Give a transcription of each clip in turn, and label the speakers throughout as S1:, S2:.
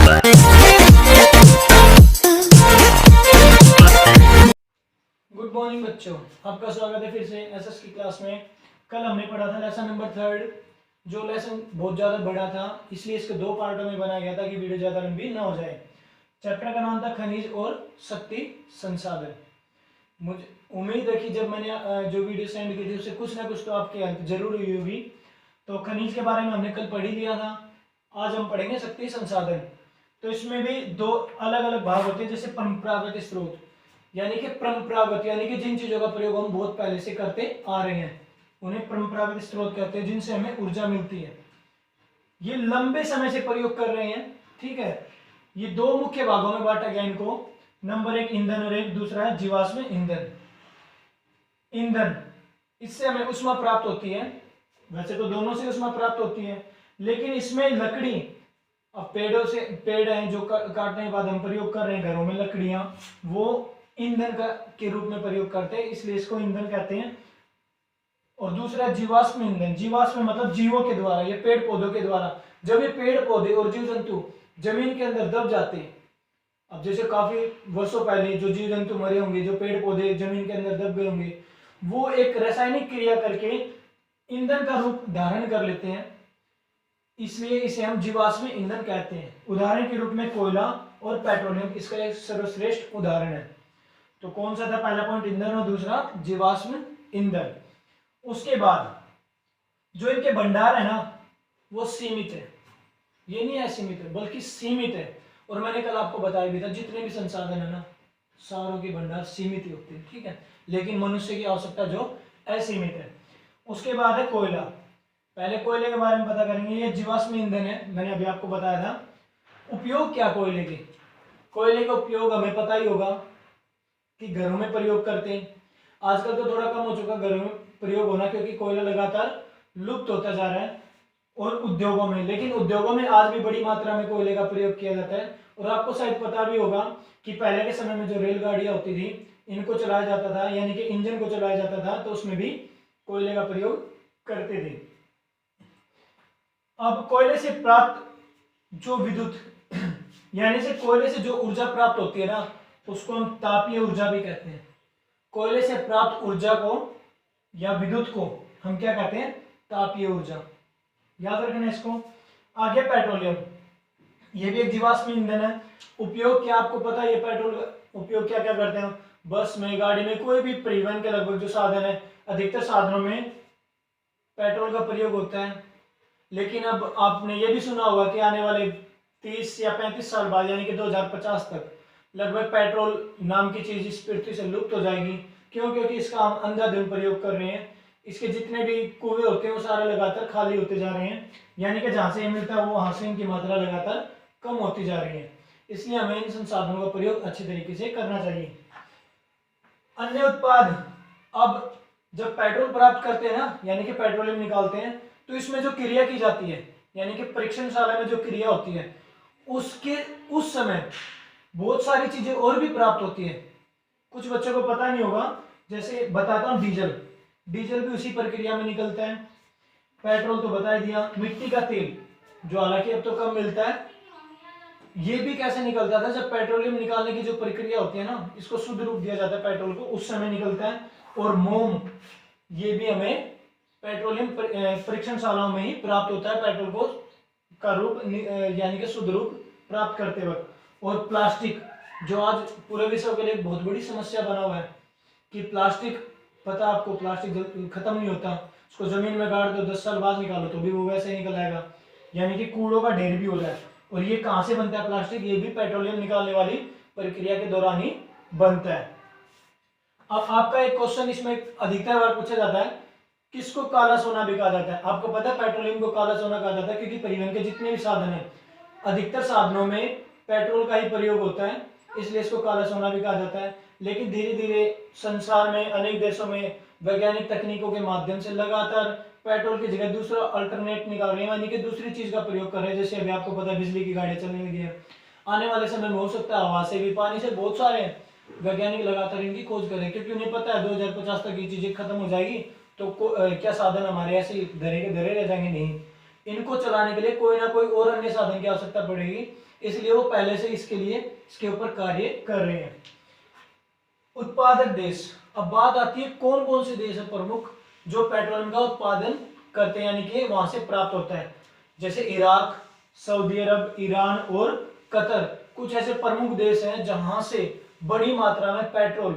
S1: Good morning बच्चों, आपका स्वागत है फिर से एसएस की क्लास में। कल हमने पढ़ा था लेसन नंबर 3। जो लेसन बहुत ज़्यादा बड़ा था, इसलिए इसको दो पार्टों में बनाया गया था कि वीडियो ज़्यादा लंबी ना हो जाए। चैप्टर का नाम था खनिज और शक्ति संसाधन। मुझे उम्मीद है कि जब मैंने जो वीडियो सेंड की थी उससे कुछ ना कुछ तो आपके हेल्प जरूर हुई होगी। तो खनिज के बारे में हमने कल पढ़ ही लिया था। आज हम पढ़ेंगे शक्ति संसाधन। तो इसमें भी दो अलग अलग भाग होते हैं, जैसे परंपरागत स्रोत यानी कि परंपरागत यानी कि जिन चीजों का प्रयोग हम बहुत पहले से करते आ रहे हैं उन्हें परंपरागत स्रोत कहते हैं, जिनसे हमें ऊर्जा मिलती है। ये लंबे समय से प्रयोग कर रहे हैं, ठीक है। ये दो मुख्य भागों में बांटा गया इनको। नंबर एक ईंधन और एक दूसरा है जीवाश्म ईंधन। ईंधन, इससे हमें ऊष्मा प्राप्त होती है। वैसे तो दोनों से ऊष्मा प्राप्त होती है, लेकिन इसमें लकड़ी, अब पेड़ों से पेड़ हैं जो काटने के बाद हम प्रयोग कर रहे हैं घरों में लकड़ियां, वो ईंधन का के रूप में प्रयोग करते हैं, इसलिए इसको ईंधन कहते हैं। और दूसरा जीवाश्म ईंधन। जीवाश्म मतलब जीवों के द्वारा, ये पेड़ पौधों के द्वारा। जब ये पेड़ पौधे और जीव जंतु जमीन के अंदर दब जाते हैं, अब जैसे काफी वर्षों पहले जो जीव जंतु मरे होंगे, जो पेड़ पौधे जमीन के अंदर दब गए होंगे, वो एक रासायनिक क्रिया करके ईंधन का रूप धारण कर लेते हैं, इसलिए इसे हम जीवाश्म ईंधन कहते हैं। उदाहरण के रूप में कोयला और पेट्रोलियम इसका एक सर्वश्रेष्ठ उदाहरण है। तो कौन सा था पहला पॉइंट, ईंधन, और दूसरा जीवाश्म ईंधन। उसके बाद जो इनके भंडार है ना, वो सीमित है। ये नहीं असीमित है बल्कि सीमित है। और मैंने कल आपको बताया भी था, जितने भी संसाधन है ना, सारों के भंडार सीमित ही होते हैं, ठीक है। लेकिन मनुष्य की आवश्यकता जो असीमित है। उसके बाद है कोयला। पहले कोयले के बारे में पता करेंगे। ये जीवाश्म ईंधन है, मैंने अभी आपको बताया था। उपयोग क्या कोयले के? कोयले का उपयोग हमें पता ही होगा कि घरों में प्रयोग करते हैं। आजकल तो थोड़ा कम हो चुका घरों में प्रयोग होना, क्योंकि कोयला लगातार लुप्त होता जा रहा है। और उद्योगों में, लेकिन उद्योगों में आज भी बड़ी मात्रा में कोयले का प्रयोग किया जाता है। और आपको शायद पता भी होगा कि पहले के समय में जो रेलगाड़ियां होती थी, इनको चलाया जाता था, यानी कि इंजन को चलाया जाता था, तो उसमें भी कोयले का प्रयोग करते थे। अब कोयले से प्राप्त जो विद्युत यानी से कोयले से जो ऊर्जा प्राप्त होती है ना, उसको हम तापीय ऊर्जा भी कहते हैं। कोयले से प्राप्त ऊर्जा को या विद्युत को हम क्या कहते हैं? तापीय ऊर्जा। याद रखना इसको। आगे पेट्रोलियम, ये भी एक जीवाश्म ईंधन है। उपयोग क्या आपको पता है? ये पेट्रोल का उपयोग क्या क्या करते हैं? बस में, गाड़ी में, कोई भी परिवहन के लगभग जो साधन है, अधिकतर साधनों में पेट्रोल का प्रयोग होता है। लेकिन अब आपने ये भी सुना होगा कि आने वाले 30 या 35 साल बाद, यानी कि 2050 तक लगभग पेट्रोल नाम की चीज इस पृथ्वी से लुप्त हो जाएगी। क्यों? क्योंकि इसका हम अंधाधुंध प्रयोग कर रहे हैं। इसके जितने भी कुएं होते हैं वो सारे लगातार खाली होते जा रहे हैं, यानी कि जहां से ये मिलता है वो वहां से इनकी मात्रा लगातार कम होती जा रही है। इसलिए हमें इन संसाधनों का प्रयोग अच्छे तरीके से करना चाहिए। अन्य उत्पाद, अब जब पेट्रोल प्राप्त करते हैं ना, यानी कि पेट्रोलियम निकालते हैं, तो इसमें जो क्रिया की जाती है, यानी कि परीक्षणशाला में जो क्रिया होती है, उसके उस समय बहुत सारी चीजें और भी प्राप्त होती है। कुछ बच्चों को पता नहीं होगा, जैसे बताता हूं, डीजल। डीजल भी उसी प्रक्रिया में निकलता है। पेट्रोल तो बता दिया। मिट्टी का तेल, जो हालांकि अब तो कम मिलता है, ये भी कैसे निकलता था? जब पेट्रोलियम निकालने की जो प्रक्रिया होती है ना, इसको शुद्ध रूप दिया जाता है पेट्रोल को, उस समय निकलता है। और मोम, ये भी हमें पेट्रोलियम परीक्षणशालाओं में ही प्राप्त होता है, पेट्रोल को का रूप यानी कि शुद्ध रूप प्राप्त करते वक्त। और प्लास्टिक, जो आज पूरे विश्व के लिए बहुत बड़ी समस्या बना हुआ है कि प्लास्टिक, पता आपको, प्लास्टिक खत्म नहीं होता। उसको जमीन में गाड़ दो, 10 साल बाद निकालो तो भी वो वैसे ही निकल आएगा, यानी कि कूड़ों का ढेर भी हो जाए। और ये कहां से बनता है प्लास्टिक? ये भी पेट्रोलियम निकालने वाली प्रक्रिया के दौरान ही बनता है। अब आपका एक क्वेश्चन इसमें अधिकतर बार पूछा जाता है, किसको काला सोना भी कहा जाता है? आपको पता है पेट्रोलियम को काला सोना कहा जाता है, क्योंकि परिवहन के जितने भी साधन है, अधिकतर साधनों में पेट्रोल का ही प्रयोग होता है, इसलिए इसको काला सोना भी कहा जाता है। लेकिन धीरे धीरे संसार में अनेक देशों में वैज्ञानिक तकनीकों के माध्यम से लगातार पेट्रोल की जगह दूसरा अल्टरनेट निकाल रहे हैं, यानी कि दूसरी चीज का प्रयोग कर रहे हैं। जैसे अभी आपको पता है बिजली की गाड़ियां चलने लगी है। आने वाले समय में हो सकता है हवा से भी, पानी से, बहुत सारे वैज्ञानिक लगातार इनकी खोज कर रहे हैं, क्योंकि उन्हें पता है 2050 तक ये चीजें खत्म हो जाएगी, तो क्या साधन हमारे ऐसे धरे के धरे रह जाएंगे? नहीं, इनको चलाने के लिए कोई ना कोई और अन्य साधन की आवश्यकता पड़ेगी। इसलिए वो पहले से इसके ऊपर कार्य कर रहे हैं। उत्पादक देश, अब बात आती है कौन कौन से देश है प्रमुख जो पेट्रोलियम का उत्पादन करते हैं, यानी कि वहां से प्राप्त होता है। जैसे इराक, सऊदी अरब, ईरान और कतर कुछ ऐसे प्रमुख देश हैं जहां से बड़ी मात्रा में पेट्रोल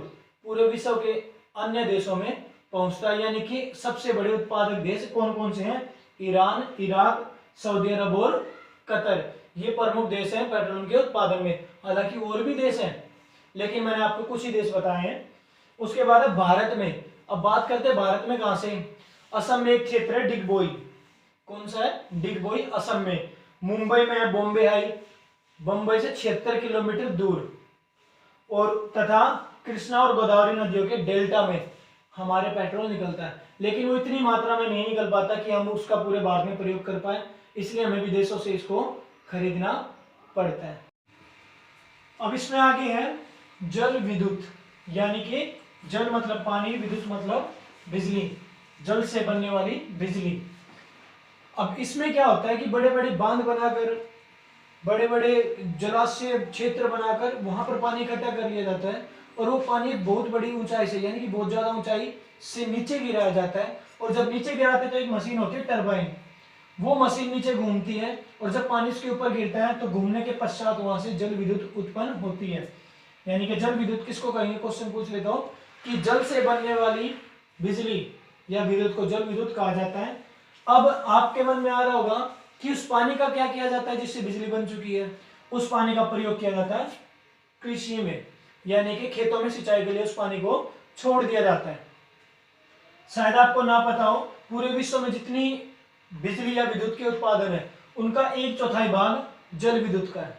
S1: पूरे विश्व के अन्य देशों में पहुंचता है। यानी कि सबसे बड़े उत्पादक देश कौन कौन से हैं? ईरान, इराक, सऊदी अरब और कतर, ये प्रमुख देश हैं पेट्रोलियम के उत्पादन में। हालांकि और भी देश हैं, लेकिन मैंने आपको कुछ ही देश बताए हैं। उसके बाद है भारत में। अब बात करते हैं भारत में कहां से। असम में एक क्षेत्र है डिगबोई। कौन सा है? डिगबोई, असम में। मुंबई में है बॉम्बे हाई, बम्बई से 76 किलोमीटर दूर। और तथा कृष्णा और गोदावरी नदियों के डेल्टा में हमारे पेट्रोल निकलता है, लेकिन वो इतनी मात्रा में नहीं निकल पाता कि हम उसका पूरे भारत में प्रयोग कर पाए, इसलिए हमें विदेशों से इसको खरीदना पड़ता है। अब इसमें आगे है जल विद्युत, यानी कि जल मतलब पानी, विद्युत मतलब बिजली, जल से बनने वाली बिजली। अब इसमें क्या होता है कि बड़े बड़े बांध बनाकर, बड़े बड़े जलाशय क्षेत्र बनाकर वहां पर पानी इकट्ठा कर लिया जाता है, और वो पानी बहुत बड़ी ऊंचाई से, यानी कि बहुत ज्यादा ऊंचाई से नीचे गिराया जाता है। और जब नीचे गिराते हैं तो एक मशीन होती है टरबाइन, वो मशीन नीचे घूमती है, और जब पानी उसके ऊपर गिरता है तो घूमने के पश्चात वहां से जल विद्युत उत्पन्न होती है। यानी कि जल विद्युत किसको कहेंगे? क्वेश्चन पूछ लेता हूं कि जल से बनने वाली बिजली या विद्युत को जल विद्युत कहा जाता है। अब आपके मन में आ रहा होगा कि उस पानी का क्या किया जाता है जिससे बिजली बन चुकी है? उस पानी का प्रयोग किया जाता है कृषि में, यानी कि खेतों में सिंचाई के लिए उस पानी को छोड़ दिया जाता है। शायद आपको ना पता हो, पूरे विश्व में जितनी बिजली या विद्युत के उत्पादन है उनका 1/4 भाग जल विद्युत का है,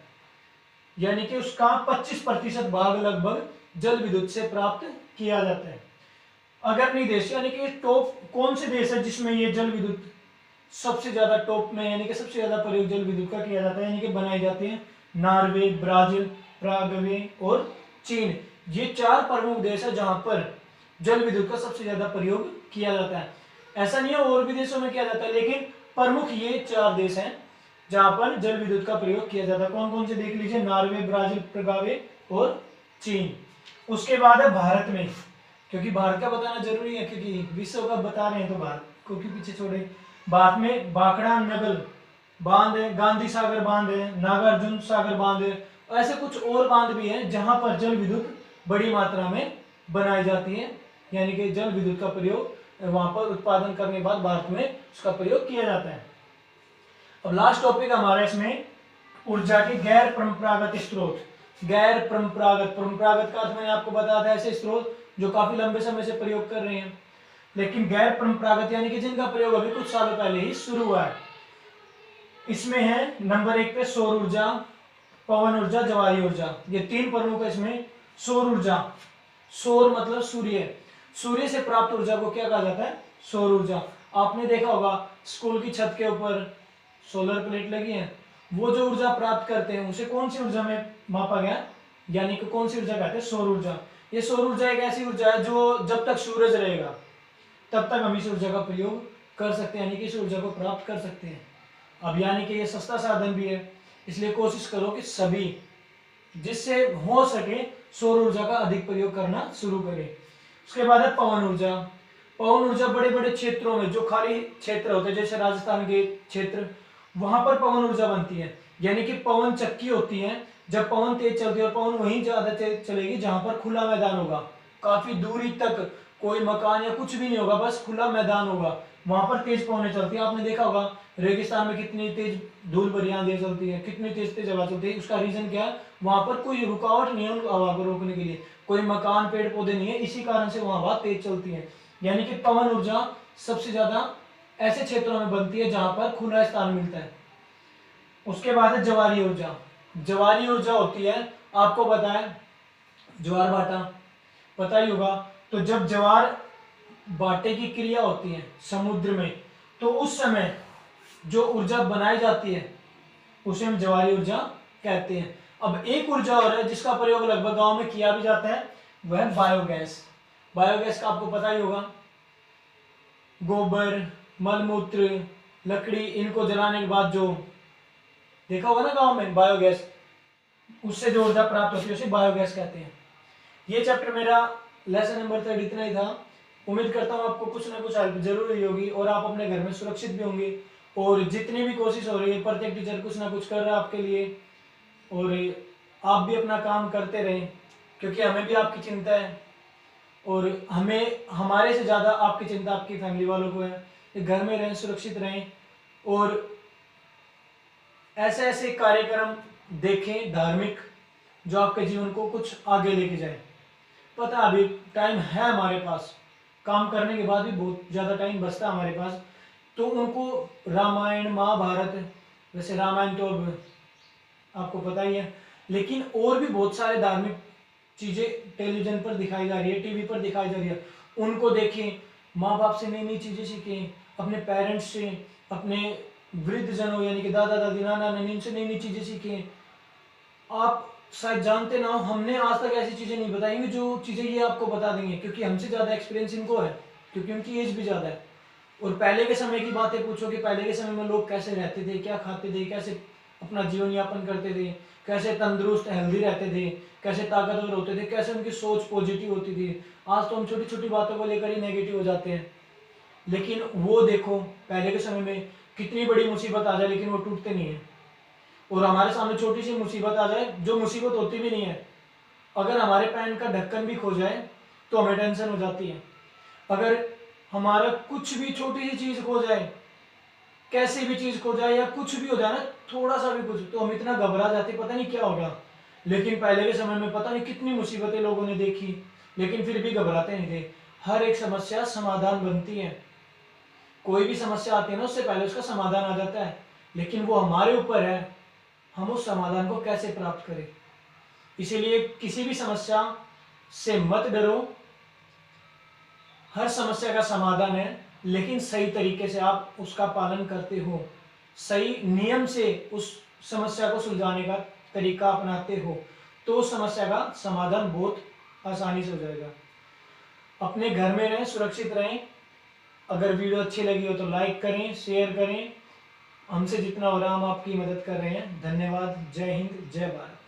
S1: यानी कि उसका 25% भाग लगभग जल विद्युत से प्राप्त किया जाता है। अग्रणी देश, यानी कि टॉप कौन से देश है जिसमें ये जल विद्युत सबसे ज्यादा टॉप में, यानी कि सबसे ज्यादा प्रयोग जल विद्युत का किया जाता है, यानी कि बनाई जाती है? नॉर्वे, ब्राजील, पैराग्वे और चीन। ये 4 प्रमुख देश है जहां पर जल विद्युत का सबसे ज्यादा प्रयोग किया जाता है। ऐसा नहीं है और भी देशों में किया जाता है, लेकिन प्रमुख ये 4 देश हैं जहां पर जल विद्युत का प्रयोग किया जाता है। कौन कौन से देख लीजिए? नॉर्वे, ब्राजील, पैराग्वे और चीन। उसके बाद है भारत में, क्योंकि भारत का बताना जरूरी है, क्योंकि विश्व का बता रहे हैं तो भारत को क्यों पीछे छोड़े। भारत में भाखड़ा नगल बांध है, गांधी सागर बांध है, नागार्जुन सागर बांध है, और ऐसे कुछ और बांध भी हैं जहां पर जल विद्युत बड़ी मात्रा में बनाई जाती है, यानी कि जल विद्युत का प्रयोग वहां पर उत्पादन करने के बाद भारत में उसका प्रयोग किया जाता है। अब लास्ट टॉपिक हमारा इसमें ऊर्जा के गैर परंपरागत स्रोत। गैर परंपरागत, परंपरागत का अर्थ मैंने आपको बताया था ऐसे स्रोत जो काफी लंबे समय से प्रयोग कर रहे हैं, लेकिन गैर परंपरागत यानी कि जिनका प्रयोग अभी कुछ सालों पहले ही शुरू हुआ है। इसमें है नंबर 1 पे सौर ऊर्जा, पवन ऊर्जा, जवारी ऊर्जा, ये 3 प्रमुख है इसमें। सौर ऊर्जा, सौर मतलब सूर्य, सूर्य से प्राप्त ऊर्जा को क्या कहा जाता है? सौर ऊर्जा। आपने देखा होगा स्कूल की छत के ऊपर सोलर प्लेट लगी है, वो जो ऊर्जा प्राप्त करते हैं उसे कौन सी ऊर्जा में मापा गया, यानी कि कौन सी ऊर्जा कहते हैं? सौर ऊर्जा। ये सौर ऊर्जा एक ऐसी ऊर्जा है जो जब तक सूरज रहेगा तब तक हम इस ऊर्जा का प्रयोग कर सकते हैं, यानी कि इस ऊर्जा को प्राप्त कर सकते हैं। अब यानी कि ये सस्ता साधन भी है, इसलिए कोशिश करो कि सभी जिससे हो सके सौर ऊर्जा का अधिक प्रयोग करना शुरू करें। उसके बाद है पवन ऊर्जा। पवन ऊर्जा बड़े बड़े क्षेत्रों में, जो खाली क्षेत्र होते हैं जैसे राजस्थान के क्षेत्र, वहां पर पवन ऊर्जा बनती है, यानी कि पवन चक्की होती है। जब पवन तेज चलती है, और पवन वहीं ज्यादा तेज चलेगी जहां पर खुला मैदान होगा, काफी दूरी तक कोई मकान या कुछ भी नहीं होगा, बस खुला मैदान होगा, वहां पर तेज पवनें चलती है। आपने देखा होगा रेगिस्तान में कितनी तेज धूल भरी आंधी चलती है, कितनी तेज तेज हवा चलती है। उसका रीजन क्या है? वहां पर कोई रुकावट नहीं है उन हवा को रोकने के लिए, कोई मकान पेड़ पौधे नहीं है, इसी कारण से वहां हवा तेज चलती है। यानी कि पवन ऊर्जा सबसे ज्यादा ऐसे क्षेत्रों में बनती है जहां पर खुला स्थान मिलता है। उसके बाद है जवारी ऊर्जा। जवारी ऊर्जा होती है, आपको पता है ज्वार भाटा पता ही होगा, तो जब ज्वार भाटे की क्रिया होती है समुद्र में, तो उस समय जो ऊर्जा बनाई जाती है उसे हम जवारी ऊर्जा कहते हैं। अब एक ऊर्जा और है जिसका प्रयोग लगभग गांव में किया भी जाता है, वह है बायोगैस। बायोगैस का आपको पता ही होगा, गोबर, मलमूत्र, लकड़ी, इनको जलाने के बाद जो देखा होगा ना गाँव में बायोगैस, उससे जो ऊर्जा प्राप्त होती है उसे बायोगैस कहते हैं। ये चैप्टर मेरा लेसन नंबर 3 इतना ही था। उम्मीद करता हूँ आपको कुछ ना कुछ हेल्प जरूर हुई होगी और आप अपने घर में सुरक्षित भी होंगे। और जितनी भी कोशिश हो रही है, प्रत्येक टीचर कुछ ना कुछ कर रहा है आपके लिए, और आप भी अपना काम करते रहें, क्योंकि हमें भी आपकी चिंता है और हमें हमारे से ज़्यादा आपकी चिंता आपकी फैमिली वालों को है। कि घर में रहें, सुरक्षित रहें और ऐसे ऐसे कार्यक्रम देखें धार्मिक, जो आपके जीवन को कुछ आगे लेके जाए। पता है अभी टाइम है हमारे पास, काम करने के बाद भी बहुत ज़्यादा टाइम बचता है हमारे पास, तो उनको रामायण महाभारत, वैसे रामायण तो अब आपको पता ही है, लेकिन और भी बहुत सारे धार्मिक चीज़ें टेलीविजन पर दिखाई जा रही है, टीवी पर दिखाई जा रही है, उनको देखें, माँ बाप से नई नई चीज़ें सीखें, अपने पेरेंट्स से, अपने वृद्ध जनों यानी कि दादा दादी नाना नानी, इनसे नई नई चीज़ें सीखें। आप शायद जानते ना हो, हमने आज तक ऐसी चीज़ें नहीं बताएंगे जो चीज़ें ये आपको बता देंगे, क्योंकि हमसे ज़्यादा एक्सपीरियंस इनको है, क्योंकि उनकी एज भी ज़्यादा है। और पहले के समय की बातें पूछो कि पहले के समय में लोग कैसे रहते थे, क्या खाते थे, कैसे अपना जीवन यापन करते थे, कैसे तंदुरुस्त हेल्दी रहते थे, कैसे ताकतवर होते थे, कैसे उनकी सोच पॉजिटिव होती थी। आज तो हम छोटी छोटी बातों को लेकर ही नेगेटिव हो जाते हैं। लेकिन वो देखो पहले के समय में कितनी बड़ी मुसीबत आ जाए लेकिन वो टूटते नहीं है। और हमारे सामने छोटी सी मुसीबत आ जाए, जो मुसीबत होती भी नहीं है, अगर हमारे पैन का ढक्कन भी खो जाए तो हमें टेंशन हो जाती है। अगर हमारा कुछ भी छोटी सी चीज खो जाए, कैसी भी चीज खो जाए या कुछ भी हो जाए ना, थोड़ा सा भी कुछ, तो हम इतना घबरा जाते पता नहीं क्या होगा। लेकिन पहले के समय में पता नहीं कितनी मुसीबतें लोगों ने देखी, लेकिन फिर भी घबराते नहीं थे। हर एक समस्या समाधान बनती है, कोई भी समस्या आती है ना उससे पहले उसका समाधान आ जाता है, लेकिन वो हमारे ऊपर है हम उस समाधान को कैसे प्राप्त करें। इसीलिए किसी भी समस्या से मत डरो, हर समस्या का समाधान है, लेकिन सही तरीके से आप उसका पालन करते हो, सही नियम से उस समस्या को सुलझाने का तरीका अपनाते हो, तो उस समस्या का समाधान बहुत आसानी से हो जाएगा। अपने घर में रहें, सुरक्षित रहें। अगर वीडियो अच्छी लगी हो तो लाइक करें, शेयर करें। हमसे जितना हो रहा हम आपकी मदद कर रहे हैं। धन्यवाद। जय हिंद, जय भारत।